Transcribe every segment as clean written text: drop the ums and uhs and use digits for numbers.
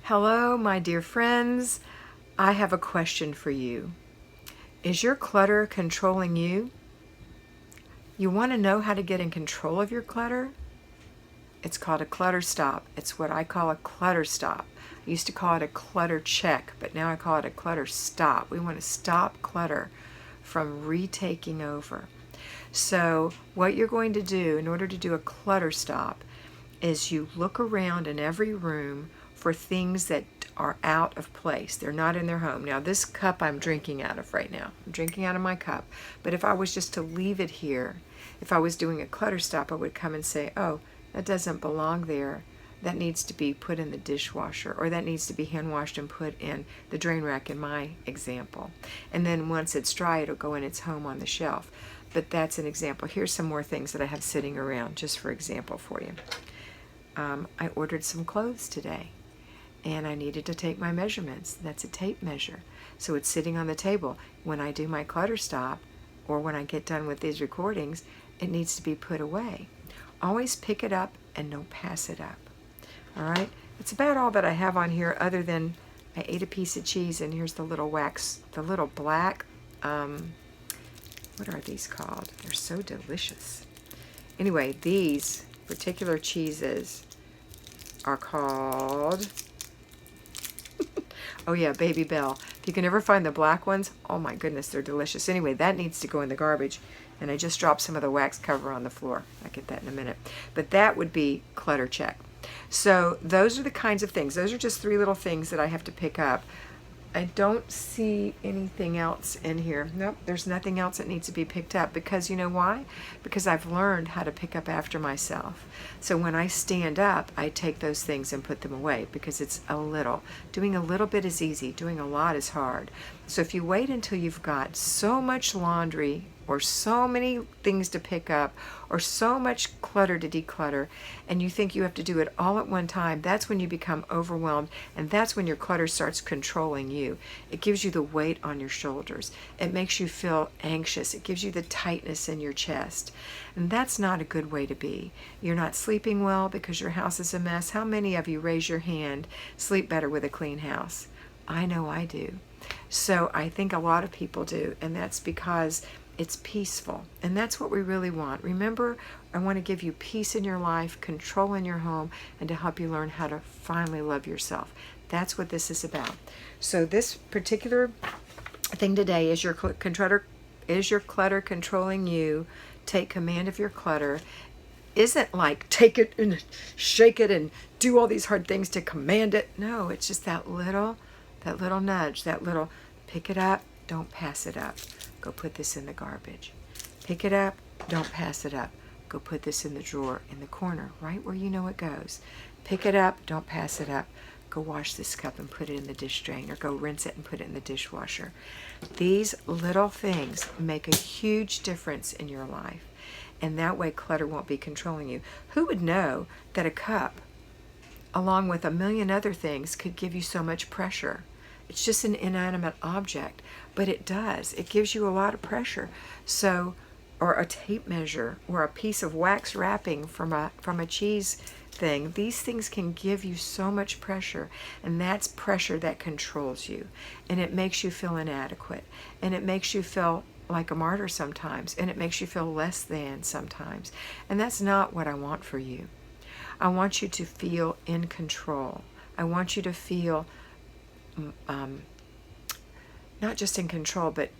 Hello, my dear friends. I have a question for you. Is your clutter controlling you? You want to know how to get in control of your clutter? It's called a clutter stop. It's what I call a clutter stop. I used to call it a clutter check, but now I call it a clutter stop. We want to stop clutter from retaking over. So what you're going to do in order to do a clutter stop is you look around in every room for things that are out of place. They're not in their home. Now, this cup I'm drinking out of right now. I'm drinking out of my cup. But if I was just to leave it here, if I was doing a clutter stop, I would come and say, oh, that doesn't belong there. That needs to be put in the dishwasher, or that needs to be hand washed and put in the drain rack in my example. And then once it's dry, it'll go in its home on the shelf. But that's an example. Here's some more things that I have sitting around, just for example for you. I ordered some clothes today, and I needed to take my measurements. That's a tape measure. So it's sitting on the table. When I do my clutter stop, or when I get done with these recordings, it needs to be put away. Always pick it up and don't pass it up. All right? That's about all that I have on here, other than I ate a piece of cheese, and here's the little the little black, what are these called? They're so delicious. Anyway, these particular cheeses are called, oh yeah, Baby Bell. If you can ever find the black ones, oh my goodness, they're delicious. Anyway, that needs to go in the garbage. And I just dropped some of the wax cover on the floor. I'll get that in a minute. But that would be clutter check. So those are the kinds of things. Those are just 3 little things that I have to pick up. I don't see anything else in here. Nope, there's nothing else that needs to be picked up, because you know why? Because I've learned how to pick up after myself. So when I stand up, I take those things and put them away, because it's a little. Doing a little bit is easy. Doing a lot is hard. So if you wait until you've got so much laundry, or so many things to pick up, or so much clutter to declutter, and you think you have to do it all at one time, that's when you become overwhelmed, and that's when your clutter starts controlling you. It gives you the weight on your shoulders. It makes you feel anxious. It gives you the tightness in your chest. And that's not a good way to be. You're not sleeping well because your house is a mess. How many of you, raise your hand, sleep better with a clean house? I know I do. So I think a lot of people do, and that's because it's peaceful, and that's what we really want. Remember, I want to give you peace in your life, control in your home, and to help you learn how to finally love yourself. That's what this is about. So this particular thing today is your clutter controlling you. Take command of your clutter. Isn't like take it and shake it and do all these hard things to command it. No, it's just that little nudge, that little pick it up, don't pass it up. Go put this in the garbage. Pick it up, don't pass it up. Go put this in the drawer in the corner, right where you know it goes. Pick it up, don't pass it up. Go wash this cup and put it in the dish drain, or go rinse it and put it in the dishwasher. These little things make a huge difference in your life, and that way clutter won't be controlling you. Who would know that a cup, along with a million other things, could give you so much pressure? It's just an inanimate object, but it does. It gives you a lot of pressure. So, or a tape measure, or a piece of wax wrapping from a cheese thing. These things can give you so much pressure, and that's pressure that controls you, and it makes you feel inadequate, and it makes you feel like a martyr sometimes, and it makes you feel less than sometimes. And that's not what I want for you. I want you to feel in control. I want you to feel not just in control, but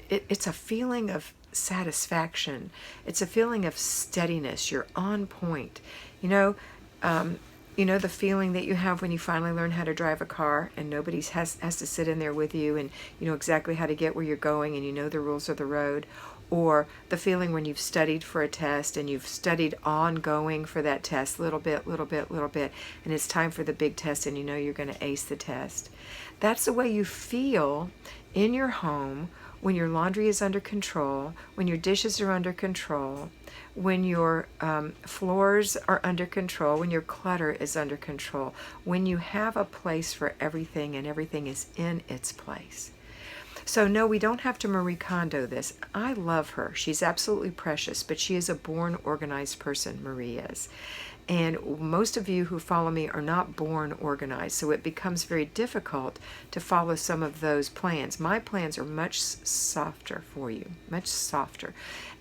it's a feeling of satisfaction. It's a feeling of steadiness. You're on point. You know the feeling that you have when you finally learn how to drive a car, and nobody has to sit in there with you, and you know exactly how to get where you're going, and you know the rules of the road. Or the feeling when you've studied for a test, and you've studied ongoing for that test, little bit, and it's time for the big test, and you know you're going to ace the test. That's the way you feel in your home when your laundry is under control, when your dishes are under control, when your floors are under control, when your clutter is under control, when you have a place for everything and everything is in its place. So no, we don't have to Marie Kondo this. I love her. She's absolutely precious, but she is a born organized person, Marie is. And most of you who follow me are not born organized, so it becomes very difficult to follow some of those plans. My plans are much softer for you, much softer.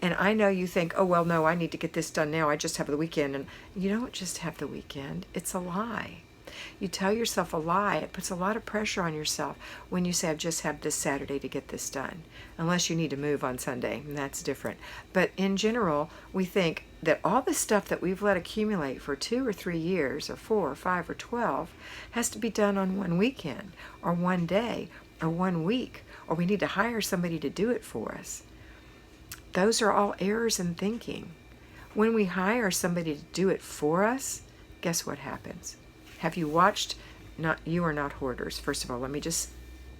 And I know you think, oh, well, no, I need to get this done now. I just have the weekend. And you don't just have the weekend. It's a lie. You tell yourself a lie. It puts a lot of pressure on yourself when you say, I just have this Saturday to get this done. Unless you need to move on Sunday, and that's different. But in general, we think that all the stuff that we've let accumulate for 2 or 3 years, or 4 or 5 or 12, has to be done on one weekend, or one day, or 1 week, or we need to hire somebody to do it for us. Those are all errors in thinking. When we hire somebody to do it for us, guess what happens? Have you watched, you are not hoarders. First of all, let me just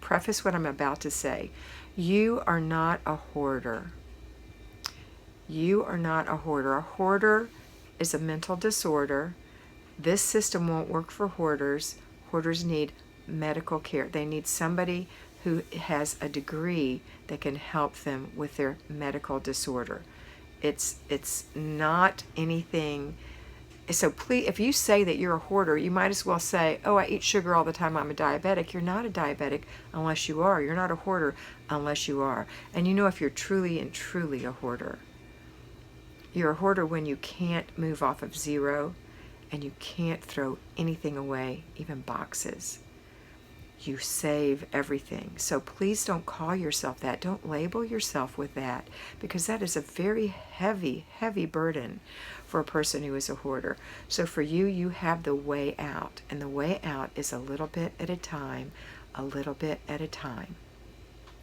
preface what I'm about to say. You are not a hoarder. You are not a hoarder. A hoarder is a mental disorder. This system won't work for hoarders. Hoarders need medical care. They need somebody who has a degree that can help them with their medical disorder. It's not anything. So please, if you say that you're a hoarder, you might as well say, oh, I eat sugar all the time, I'm a diabetic. You're not a diabetic unless you are. You're not a hoarder unless you are. And you know if you're truly and truly a hoarder. You're a hoarder when you can't move off of zero and you can't throw anything away, even boxes. You save everything. So please don't call yourself that. Don't label yourself with that, because that is a very heavy, heavy burden for a person who is a hoarder. So for you, you have the way out, and the way out is a little bit at a time, a little bit at a time.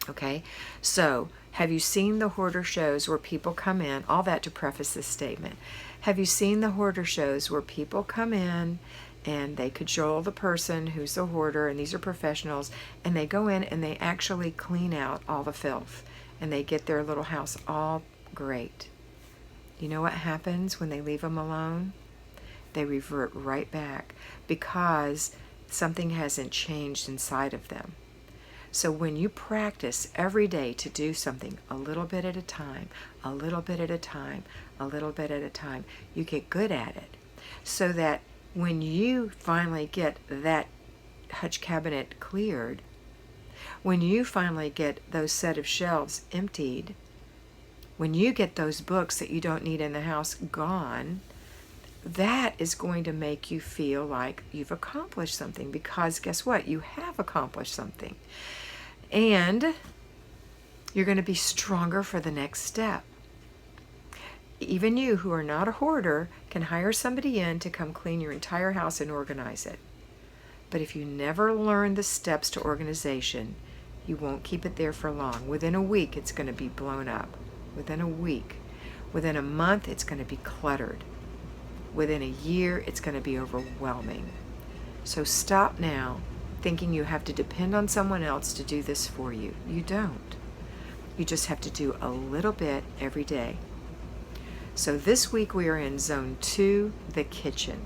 Okay, so have you seen the hoarder shows where people come in, all that to preface this statement, have you seen the hoarder shows where people come in and they cajole the person who's a hoarder, and these are professionals, and they go in and they actually clean out all the filth, and they get their little house all great. You know what happens when they leave them alone? They revert right back because something hasn't changed inside of them. So when you practice every day to do something a little bit at a time, a little bit at a time, a little bit at a time, you get good at it. So that when you finally get that hutch cabinet cleared, when you finally get those set of shelves emptied, when you get those books that you don't need in the house gone, that is going to make you feel like you've accomplished something, because guess what? You have accomplished something. And you're going to be stronger for the next step. Even you who are not a hoarder can hire somebody in to come clean your entire house and organize it. But if you never learn the steps to organization, you won't keep it there for long. Within a week, it's going to be blown up. Within a week. Within a month, it's going to be cluttered. Within a year, it's going to be overwhelming. So stop now thinking you have to depend on someone else to do this for you. You don't. You just have to do a little bit every day. So this week we are in Zone 2, the kitchen.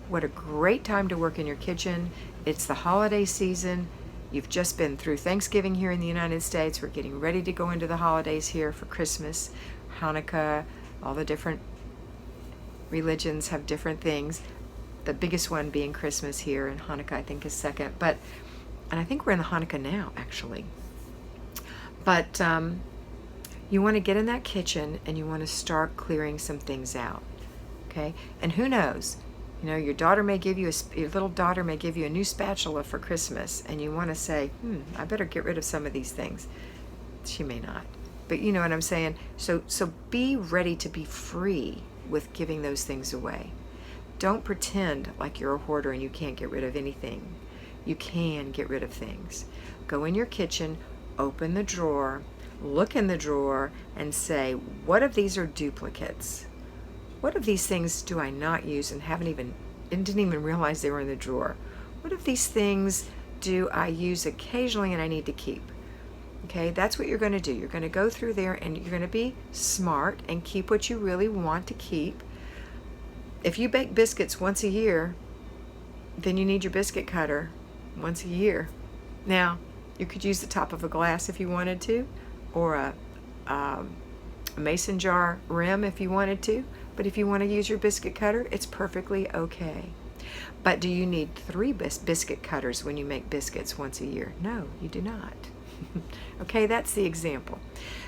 What a great time to work in your kitchen. It's the holiday season. You've just been through Thanksgiving here in the United States. We're getting ready to go into the holidays here for Christmas, Hanukkah, all the different religions have different things. The biggest one being Christmas here, and Hanukkah I think is second. And I think we're in the Hanukkah now, actually. But you want to get in that kitchen and you want to start clearing some things out, okay? And who knows? You know, your little daughter may give you a new spatula for Christmas, and you want to say, I better get rid of some of these things. She may not, but you know what I'm saying. So be ready to be free with giving those things away. Don't pretend like you're a hoarder and you can't get rid of anything. You can get rid of things. Go in your kitchen, open the drawer, look in the drawer, and say, what of these are duplicates? What of these things do I not use and didn't even realize they were in the drawer? What of these things do I use occasionally and I need to keep? Okay, that's what you're going to do. You're going to go through there and you're going to be smart and keep what you really want to keep. If you bake biscuits once a year, then you need your biscuit cutter once a year. Now, you could use the top of a glass if you wanted to, or a mason jar rim if you wanted to, But if you want to use your biscuit cutter, it's perfectly okay. But do you need 3 biscuit cutters when you make biscuits once a year? No, you do not. Okay, that's the example.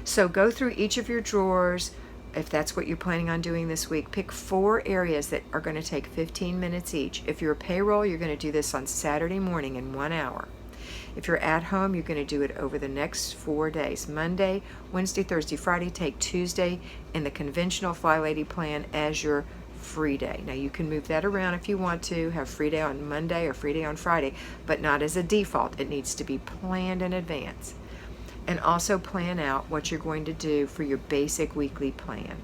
So go through each of your drawers. If that's what you're planning on doing this week, pick 4 areas that are going to take 15 minutes each. If you're a payroll, you're going to do this on Saturday morning in 1 hour. If you're at home, you're going to do it over the next 4 days. Monday, Wednesday, Thursday, Friday. Take Tuesday in the conventional Flylady plan as your free day. Now you can move that around if you want to, have free day on Monday or free day on Friday, but not as a default. It needs to be planned in advance. And also plan out what you're going to do for your basic weekly plan.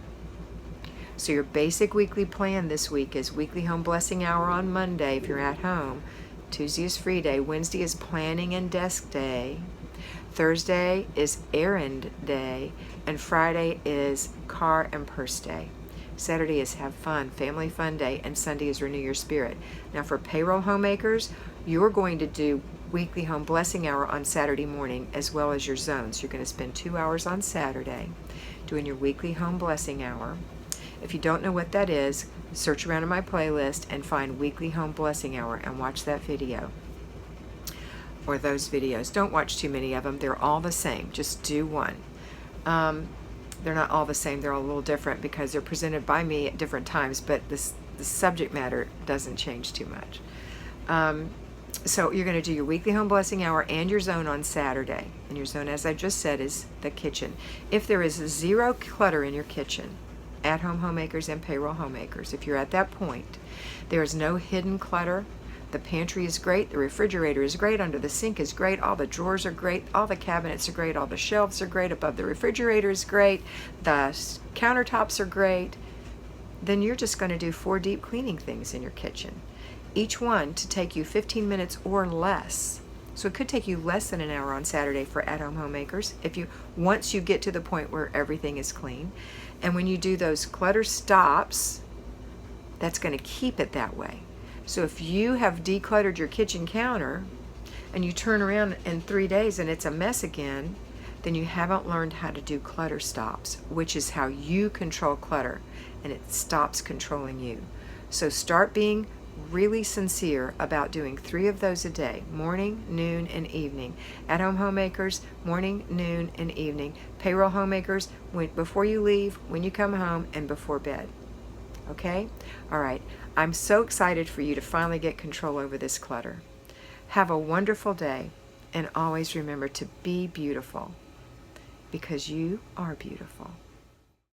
So your basic weekly plan this week is weekly home blessing hour on Monday if you're at home. Tuesday is free day. Wednesday is planning and desk day. Thursday is errand day. And Friday is car and purse day. Saturday is have fun, family fun day, and Sunday is renew your spirit. Now for payroll homemakers, you're going to do weekly home blessing hour on Saturday morning as well as your zones. You're going to spend 2 hours on Saturday doing your weekly home blessing hour. If you don't know what that is, search around in my playlist and find weekly home blessing hour and watch that video or those videos. Don't watch too many of them. They're all the same. Just do one. They're not all the same. They're all a little different because they're presented by me at different times, but the subject matter doesn't change too much. So you're going to do your weekly home blessing hour and your zone on Saturday. And your zone, as I just said, is the kitchen. If there is 0 clutter in your kitchen, at-home homemakers and payroll homemakers, if you're at that point, there is no hidden clutter. The pantry is great, the refrigerator is great, under the sink is great, all the drawers are great, all the cabinets are great, all the shelves are great, above the refrigerator is great, the countertops are great, then you're just going to do 4 deep cleaning things in your kitchen. Each one to take you 15 minutes or less. So it could take you less than an hour on Saturday for at-home homemakers once you get to the point where everything is clean. And when you do those clutter stops, that's going to keep it that way. So if you have decluttered your kitchen counter and you turn around in 3 days and it's a mess again, then you haven't learned how to do clutter stops, which is how you control clutter, and it stops controlling you. So start being really sincere about doing 3 of those a day, morning, noon, and evening. At-home homemakers, morning, noon, and evening. Payroll homemakers, before you leave, when you come home, and before bed. Okay? All right. I'm so excited for you to finally get control over this clutter. Have a wonderful day, and always remember to be beautiful, because you are beautiful.